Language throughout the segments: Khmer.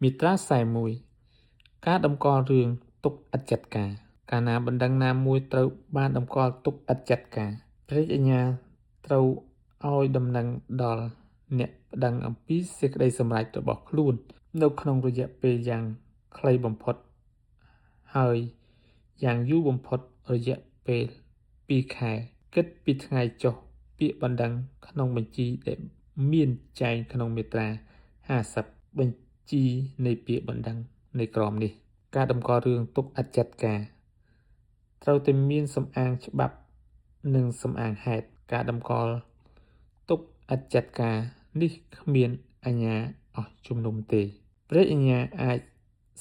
មាត្រា41ការតម្កល់រឿងទុកឥតចាត់ការកាលណាបណ្ដឹងណាមួយត្រូវបានតម្កល់ទុកឥតចាត់ការព្រះរាជអាជ្ញាត្រូវឲ្យដំណឹងដល់អ្នកប្តឹងអំពីសេចក្តីសម្រេចរបស់ខ្លួននៅក្នុងរយៈពេលយ៉ាងខ្លីបំផុតហើយយ៉ាងយូរបំផុតរយៈពេល2ខែគិតពីថ្ងៃចុះពាក្យបណ្ដឹងក្នុងបញ្ជីដែលមានចែងក្នុងមាត្រា50បញ្ជីនៃពាក្យបណ្ដឹងនៃក្រមនេះការតម្កល់រឿងទុកឥតចាត់ការត្រូវតែមានសំអាងច្បាប់និងសំអាងហេតុការតម្កល់ទុកឥតចាត់ការនេះគ្មានអាជ្ញាអស់ជំនុំទេព្រះអាជ្ញាអាច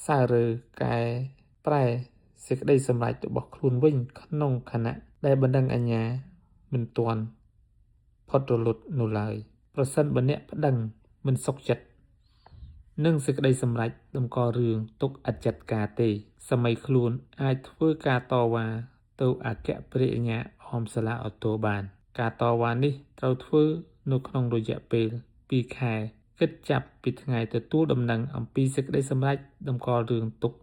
សើរើកែប្រែសេចក្តីសម្រេចរបស់ខ្លួនវិញក្នុងខណៈដែលបណ្ដឹងអាជ្ញាមិនទាន់ផុតរលត់នោះឡើយប្រសិនបើអ្នកប្តឹងមិនសុខចិត្តនឹងសេចក្តីសម្រេចតម្កល់រឿងទុកឥតចាត់ការទេសម័យខ្លួនអាចធ្វើការតវ៉ាទៅអគ្គព្រះអាជ្ញាអមសាលាឧទ្ធរបានការតវ៉ានេះត្រូវធ្វើនៅក្នុងរយៈពេល2ខែគិតចាប់ពីថ្ងៃទទួលដំណឹងអំពីសេចក្តីសម្រេចតម្កល់រឿងទុក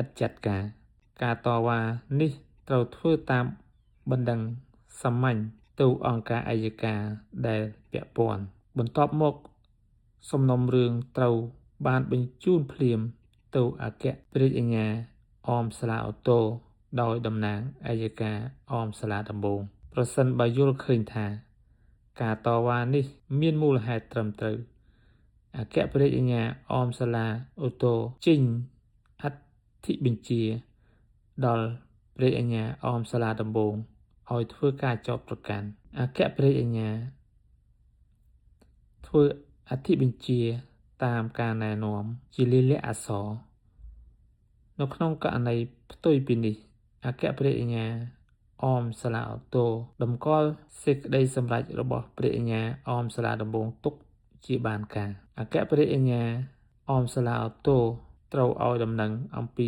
ឥតចាត់ការការតវ៉ានេះត្រូវធ្វើតាមបណ្ដឹងសាមញ្ញទៅអង្គការអัยការដែលពាក់ព័ន្ធបន្ទាប់មកសំណុំរឿងត្រូវបានបញ្ជូនភ្លាមទៅអគ្គព្រះរាជអាជ្ញាអមសាលាឧទ្ធរដោយតំណាងអัยការអមសាលាដំបូងប្រសិនបើយល់ឃើញថាការតវ៉ានេះមានមូលហេតុត្រឹមត្រូវអគ្គព្រះរាជអាជ្ញាអមសាលាឧទ្ធរចេញអធិបញ្ជាដល់ព្រះអាជ្ញាអមសាលាដំបូងឲ្យធ្វើការចោទប្រកាន់អគ្គព្រះអាជ្ញាធ្វើអធិបញ្ជាតាមការណែនាំជាលាយលក្ខណ៍អក្សរនៅក្នុងករណីផ្ទុយពីនេះអគ្គព្រះអាជ្ញាអមសាលាឧទ្ធរតម្កល់សេចក្តីសម្រេចរបស់ព្រះអាជ្ញាអមសាលាដំបូងទុកជាបានការអគ្គព្រះអាជ្ញាអមសាលាឧទ្ធរត្រូវឲ្យដំណឹងអំពី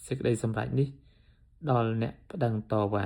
សេចក្តីសម្រេចនេះដល់អ្នកប្តឹងតវ៉ា